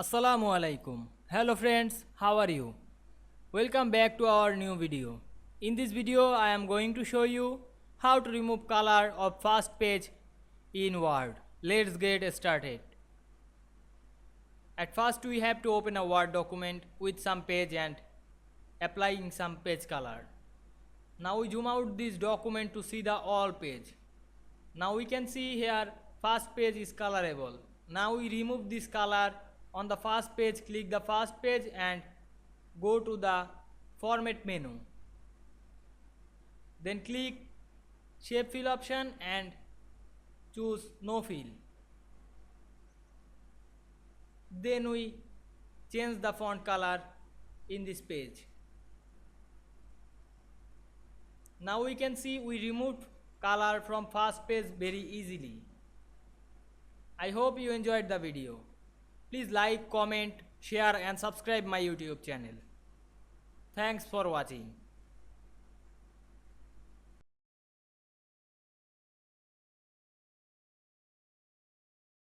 Assalamu alaikum. Hello friends, how are you? Welcome back to our new video. In this video, I am going to show you how to remove color of first page in Word. Let's get started. At first, we have to open a Word document with some page and applying some page color. Now we zoom out this document to see the all page. Now we can see here first page is colorable. Now we remove this color. On the first page, click the first page and go to the format menu. Then click shape fill option and choose no fill. Then we change the font color in this page. Now we can see we removed color from first page very easily. I hope you enjoyed the video. Please like, comment, share and subscribe my YouTube channel. Thanks for watching.